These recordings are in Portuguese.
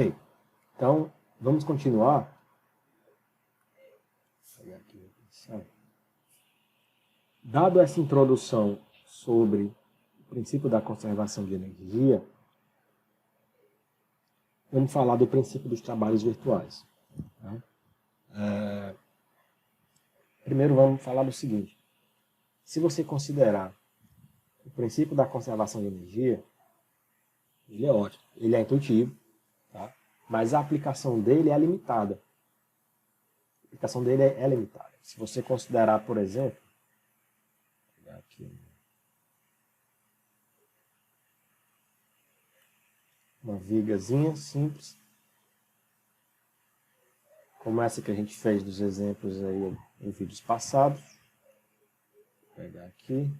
Ok, então vamos continuar. Vou pegar aqui. Dado essa introdução sobre o princípio da conservação de energia, vamos falar do princípio dos trabalhos virtuais. Tá? Primeiro vamos falar do seguinte. Se você considerar o princípio da conservação de energia, ele é ótimo, ele é intuitivo, tá? Mas a aplicação dele é limitada. A aplicação dele é limitada. Se você considerar, por exemplo, vou pegar aqui uma vigazinha simples, como essa que a gente fez dos exemplos aí em vídeos passados. Vou pegar aqui.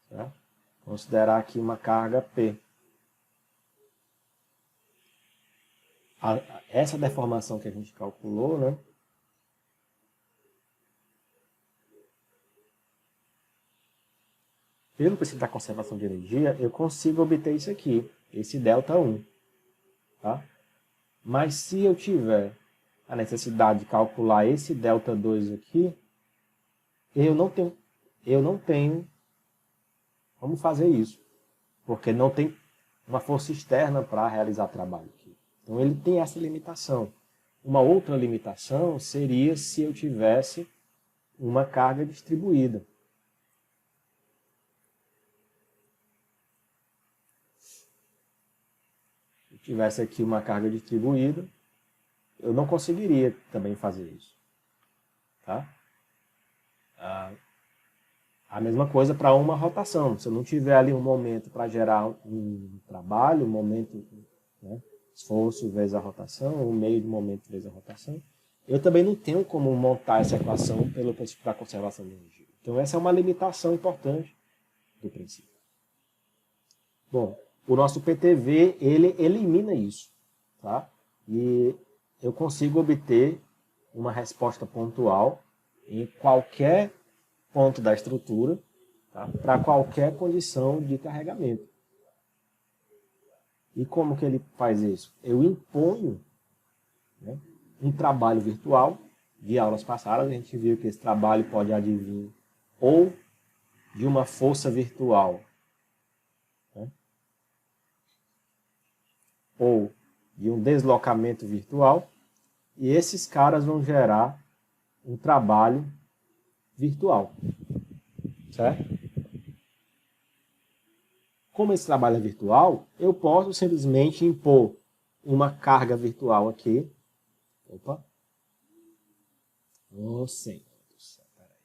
Tá? Considerar aqui uma carga P. Essa deformação que a gente calculou, né? Pelo princípio da conservação de energia, eu consigo obter isso aqui, esse ΔI. Tá? Mas se eu tiver a necessidade de calcular esse ΔI aqui, eu não tenho como fazer isso, porque não tem uma força externa para realizar trabalho aqui. Então ele tem essa limitação. Uma outra limitação seria se eu tivesse uma carga distribuída. Se eu tivesse aqui uma carga distribuída, eu não conseguiria também fazer isso. Tá? A mesma coisa para uma rotação. Se eu não tiver ali um momento para gerar um trabalho, um momento, né, esforço vezes a rotação, um meio de momento vezes a rotação, eu também não tenho como montar essa equação pelo princípio da conservação de energia. Então essa é uma limitação importante do princípio. Bom, o nosso PTV, ele elimina isso. Tá? E eu consigo obter uma resposta pontual em qualquer ponto da estrutura, tá? Para qualquer condição de carregamento. E como que ele faz isso? Eu imponho, né, um trabalho virtual. De aulas passadas a gente viu que esse trabalho pode advir ou de uma força virtual, né, ou de um deslocamento virtual, e esses caras vão gerar um trabalho virtual. Certo? Como esse trabalho é virtual, eu posso simplesmente impor uma carga virtual aqui. Opa! Ô, Senhor do céu, peraí.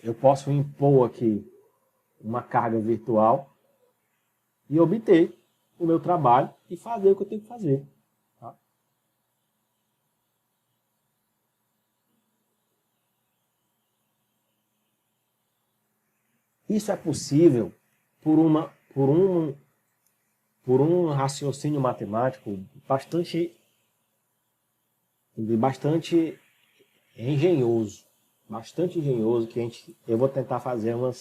Eu posso impor aqui uma carga virtual e obter o meu trabalho e fazer o que eu tenho que fazer. Tá? Isso é possível por um raciocínio matemático bastante engenhoso. Bastante engenhoso, que eu vou tentar fazer uma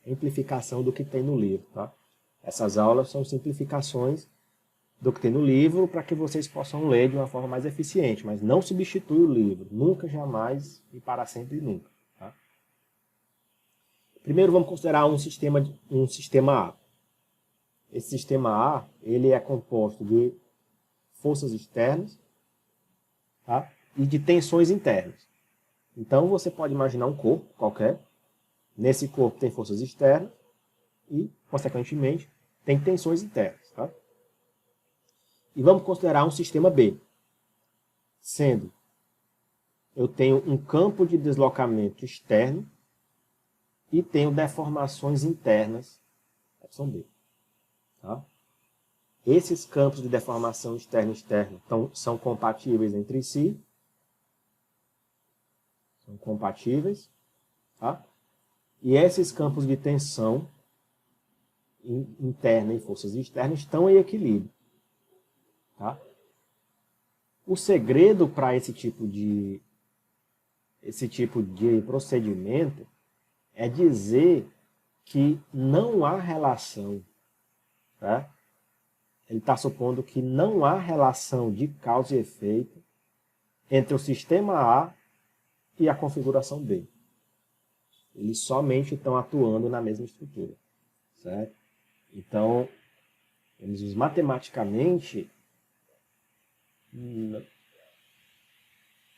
simplificação do que tem no livro. Tá? Essas aulas são simplificações do que tem no livro para que vocês possam ler de uma forma mais eficiente, mas não substitui o livro. Nunca, jamais e para sempre nunca. Tá? Primeiro vamos considerar um sistema A. Esse sistema A, ele é composto de forças externas, tá? E de tensões internas. Então você pode imaginar um corpo qualquer. Nesse corpo tem forças externas e, consequentemente, tem tensões internas. Tá? E vamos considerar um sistema B, sendo eu tenho um campo de deslocamento externo e tenho deformações internas, opção B. Tá? Esses campos de deformação externa e externa são compatíveis entre si. São compatíveis. Tá? E esses campos de tensão interna e forças externas estão em equilíbrio. Tá? O segredo para esse tipo de procedimento é dizer que não há relação, tá? Ele está supondo que não há relação de causa e efeito entre o sistema A e a configuração B. Eles somente estão atuando na mesma estrutura, certo? Então, eles dizem, matematicamente,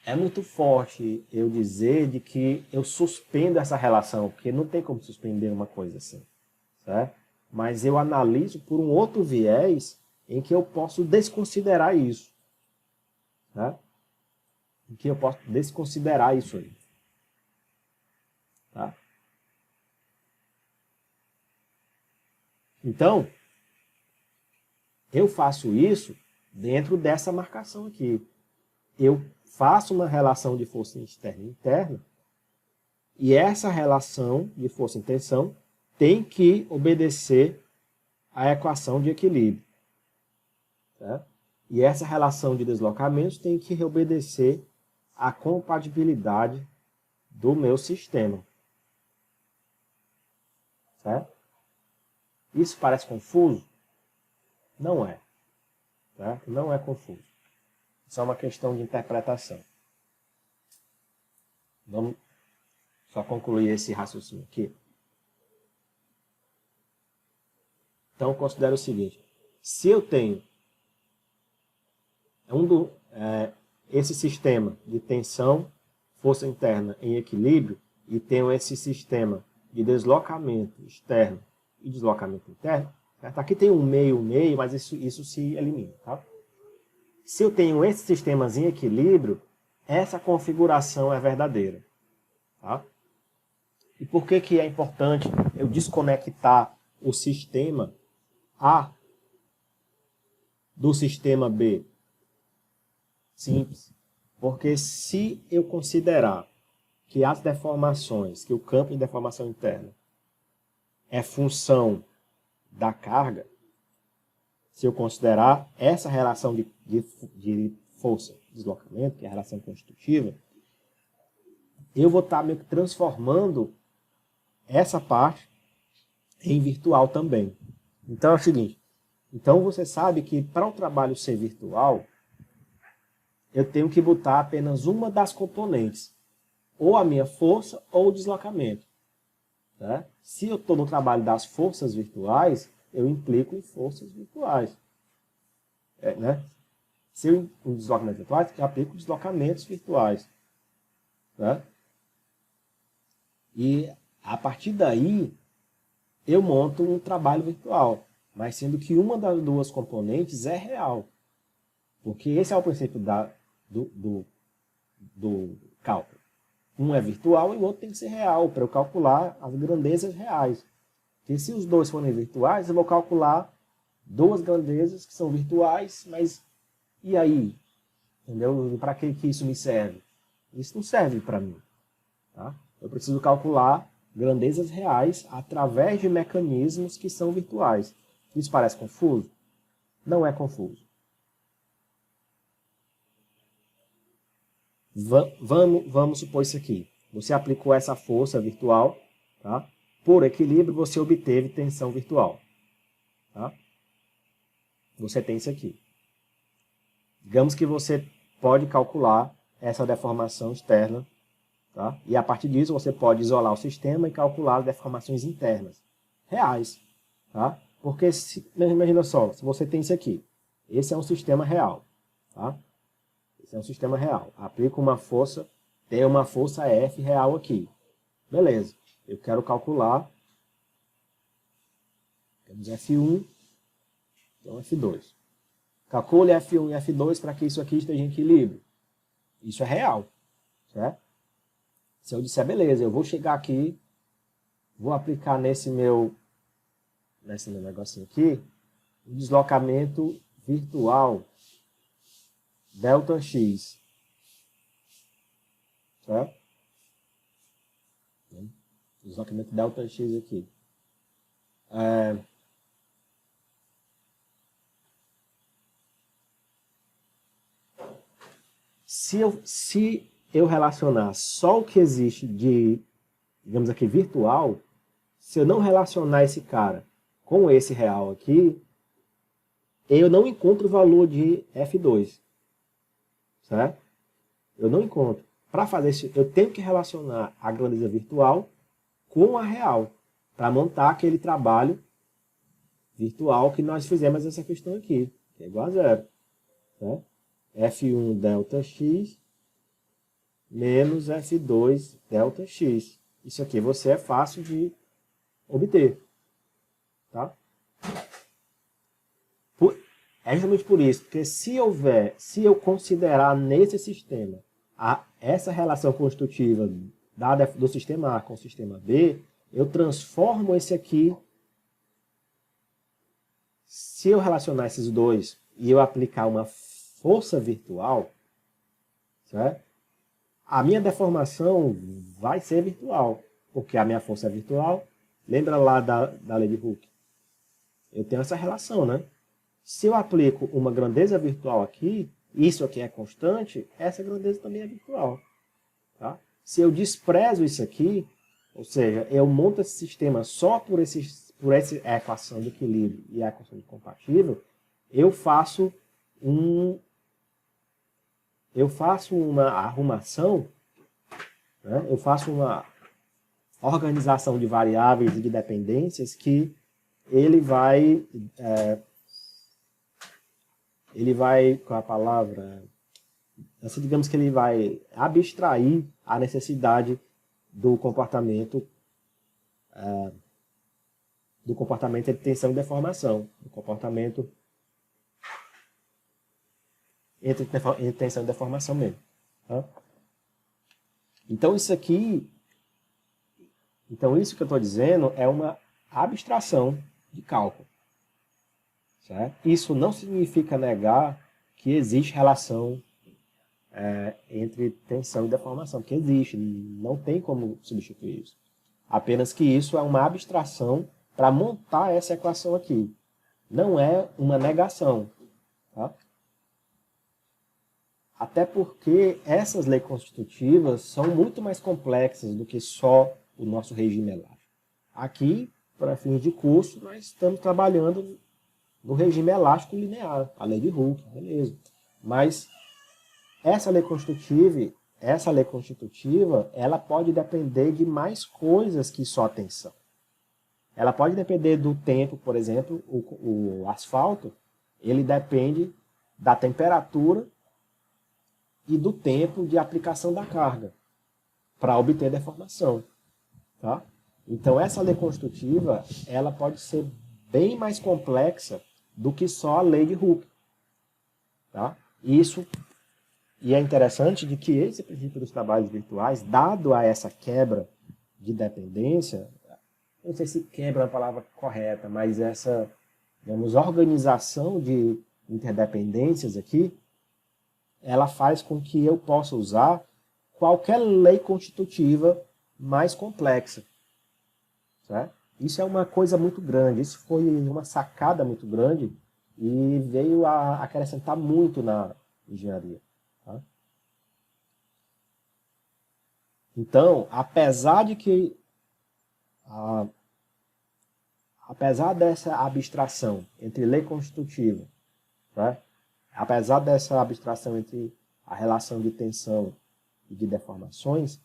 é muito forte eu dizer de que eu suspendo essa relação, porque não tem como suspender uma coisa assim, certo? Mas eu analiso por um outro viés em que eu posso desconsiderar isso, né? Em que eu posso desconsiderar isso aí, tá? Então, eu faço isso dentro dessa marcação aqui. Eu faço uma relação de força externa e interna, e essa relação de força e tensão tem que obedecer à equação de equilíbrio, certo? E essa relação de deslocamentos tem que obedecer à compatibilidade do meu sistema, certo? Isso parece confuso? Não é, certo? Não é confuso. Isso é uma questão de interpretação. Vamos só concluir esse raciocínio aqui. Então, considere o seguinte. Se eu tenho esse sistema de tensão, força interna em equilíbrio, e tenho esse sistema de deslocamento externo e deslocamento interno, certo? Aqui tem um meio, mas isso se elimina, tá? Se eu tenho esses sistemas em equilíbrio, essa configuração é verdadeira, tá? E por que é importante eu desconectar o sistema A do sistema B? Simples. Porque se eu considerar que as deformações, que o campo de deformação interna é função da carga, se eu considerar essa relação de força, deslocamento, que é a relação constitutiva, eu vou estar meio que transformando essa parte em virtual também. Então é o seguinte, então você sabe que para o trabalho ser virtual, eu tenho que botar apenas uma das componentes, ou a minha força ou o deslocamento. Tá? Se eu estou no trabalho das forças virtuais, eu implico em forças virtuais. Né? Se eu em deslocamentos virtuais, eu aplico deslocamentos virtuais. Tá? E a partir daí, eu monto um trabalho virtual, mas sendo que uma das duas componentes é real. Porque esse é o princípio do cálculo. Um é virtual e o outro tem que ser real, para eu calcular as grandezas reais. Porque se os dois forem virtuais, eu vou calcular duas grandezas que são virtuais, mas e aí? Entendeu? Para que isso me serve? Isso não serve para mim. Tá? Eu preciso calcular grandezas reais através de mecanismos que são virtuais. Isso parece confuso? Não é confuso. Vamos supor isso aqui. Você aplicou essa força virtual, tá? Por equilíbrio, você obteve tensão virtual. Tá? Você tem isso aqui. Digamos que você pode calcular essa deformação externa, tá? E a partir disso você pode isolar o sistema e calcular as deformações internas, reais. Tá? Porque, imagina só, se você tem isso aqui, esse é um sistema real. Tá? Esse é um sistema real. Aplico uma força, tem uma força F real aqui. Beleza. Eu quero calcular, temos F1, então F2. Calcule F1 e F2 para que isso aqui esteja em equilíbrio. Isso é real. Certo? Se eu disser, beleza, eu vou chegar aqui, vou aplicar nesse meu negocinho aqui, um deslocamento virtual ΔX. Certo? Deslocamento ΔX aqui. Se eu relacionar só o que existe de digamos aqui, virtual, se eu não relacionar esse cara com esse real aqui, eu não encontro o valor de F2. Certo? Eu não encontro. Para fazer isso, eu tenho que relacionar a grandeza virtual com a real, para montar aquele trabalho virtual que nós fizemos essa questão aqui, que é igual a zero. Né? F1 delta x menos F2 delta x. Isso aqui você é fácil de obter. Tá? É justamente por isso, porque se eu considerar nesse sistema essa relação constitutiva do sistema A com o sistema B, eu transformo esse aqui. Se eu relacionar esses dois e eu aplicar uma força virtual, certo? A minha deformação vai ser virtual, porque a minha força é virtual. Lembra lá da lei de Hooke? Eu tenho essa relação, né? Se eu aplico uma grandeza virtual aqui, isso aqui é constante, essa grandeza também é virtual. Tá? Se eu desprezo isso aqui, ou seja, eu monto esse sistema só por essa equação de equilíbrio e a equação de compatível, eu faço uma arrumação, né? Eu faço uma organização de variáveis e de dependências que ele vai, com a palavra, assim, digamos que ele vai abstrair a necessidade do comportamento de tensão e deformação, do comportamento entre tensão e deformação mesmo. Tá? Então isso que eu estou dizendo é uma abstração de cálculo. Certo? Isso não significa negar que existe relação entre tensão e deformação, porque existe, não tem como substituir isso. Apenas que isso é uma abstração para montar essa equação aqui. Não é uma negação. Tá? Até porque essas leis constitutivas são muito mais complexas do que só o nosso regime elástico. Aqui, para fins de curso, nós estamos trabalhando no regime elástico linear, a lei de Hooke, beleza. Mas essa lei constitutiva, ela pode depender de mais coisas que só tensão. Ela pode depender do tempo, por exemplo, o asfalto, ele depende da temperatura e do tempo de aplicação da carga para obter deformação. Tá? Então, essa lei constitutiva, ela pode ser bem mais complexa do que só a lei de Hooke. Tá? E é interessante de que esse princípio dos trabalhos virtuais, dado a essa quebra de dependência, não sei se quebra é a palavra correta, mas essa, digamos, organização de interdependências aqui, ela faz com que eu possa usar qualquer lei constitutiva mais complexa. Certo? Isso é uma coisa muito grande, isso foi uma sacada muito grande e veio a acrescentar muito na engenharia. Tá? Então, apesar dessa abstração entre lei constitutiva, tá? Apesar dessa abstração entre a relação de tensão e de deformações,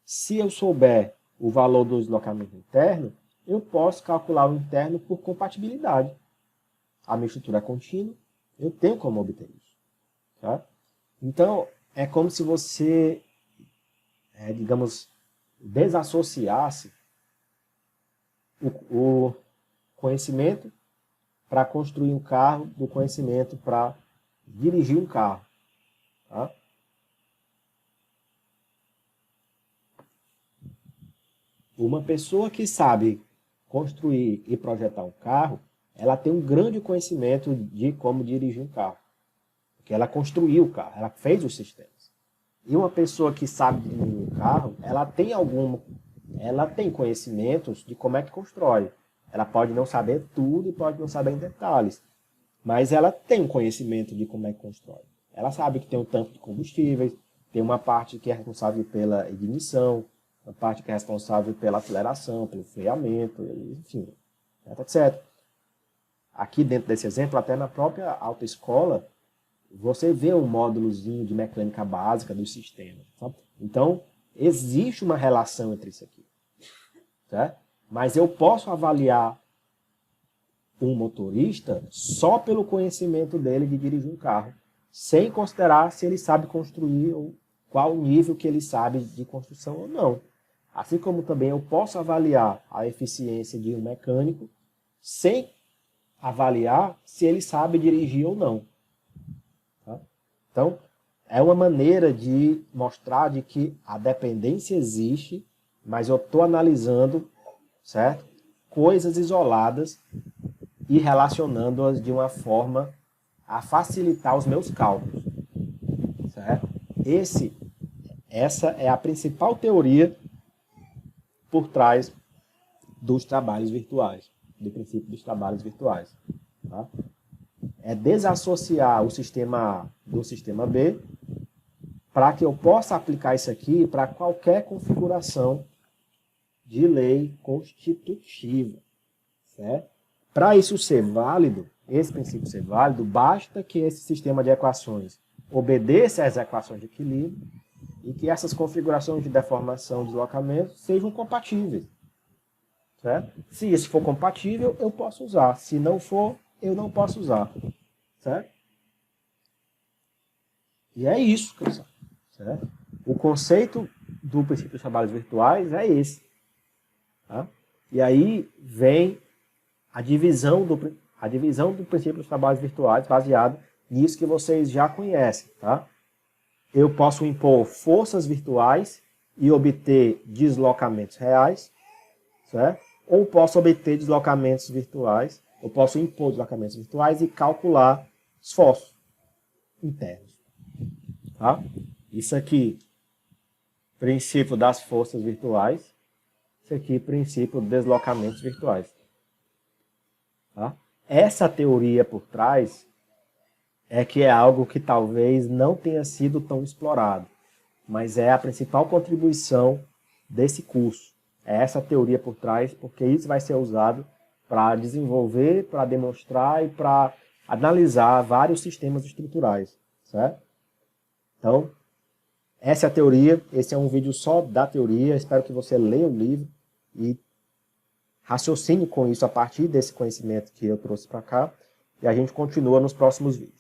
se eu souber o valor do deslocamento interno, eu posso calcular o interno por compatibilidade. A minha estrutura é contínua, eu tenho como obter isso. Tá? Então, é como se você, digamos, desassociasse o conhecimento para construir um carro do conhecimento para dirigir um carro. Tá? Uma pessoa que sabe construir e projetar um carro, ela tem um grande conhecimento de como dirigir um carro. Porque ela construiu o carro, ela fez os sistemas. E uma pessoa que sabe dirigir um carro, ela tem conhecimentos de como é que constrói. Ela pode não saber tudo e pode não saber em detalhes. Mas ela tem conhecimento de como é que constrói. Ela sabe que tem um tanque de combustíveis, tem uma parte que é responsável pela ignição, a parte que é responsável pela aceleração, pelo freamento, enfim, etc. Aqui dentro desse exemplo, até na própria autoescola, você vê um módulozinho de mecânica básica do sistema. Sabe? Então, existe uma relação entre isso aqui. Certo? Mas eu posso avaliar um motorista só pelo conhecimento dele de dirigir um carro, sem considerar se ele sabe construir ou qual o nível que ele sabe de construção ou não. Assim como também eu posso avaliar a eficiência de um mecânico sem avaliar se ele sabe dirigir ou não. Tá? Então, é uma maneira de mostrar de que a dependência existe, mas eu estou analisando, certo? Coisas isoladas e relacionando-as de uma forma a facilitar os meus cálculos. Certo? Essa é a principal teoria por trás dos trabalhos virtuais, do princípio dos trabalhos virtuais. Tá? É desassociar o sistema A do sistema B para que eu possa aplicar isso aqui para qualquer configuração de lei constitutiva. Certo? Para isso ser válido, esse princípio ser válido, basta que esse sistema de equações obedeça às equações de equilíbrio e que essas configurações de deformação e deslocamento sejam compatíveis. Certo? Se isso for compatível, eu posso usar. Se não for, eu não posso usar. Certo? E é isso, pessoal. Certo? O conceito do princípio dos trabalhos virtuais é esse. Tá? E aí vem a divisão do princípio dos trabalhos virtuais baseado nisso que vocês já conhecem. Tá? Eu posso impor forças virtuais e obter deslocamentos reais, certo? Ou posso obter deslocamentos virtuais, eu posso impor deslocamentos virtuais e calcular esforços internos. Tá? Isso aqui, princípio das forças virtuais. Isso aqui, princípio dos deslocamentos virtuais. Tá? Essa teoria por trás é que é algo que talvez não tenha sido tão explorado, mas é a principal contribuição desse curso. É essa teoria por trás, porque isso vai ser usado para desenvolver, para demonstrar e para analisar vários sistemas estruturais. Certo? Então, essa é a teoria, esse é um vídeo só da teoria, espero que você leia o livro e raciocine com isso a partir desse conhecimento que eu trouxe para cá, e a gente continua nos próximos vídeos.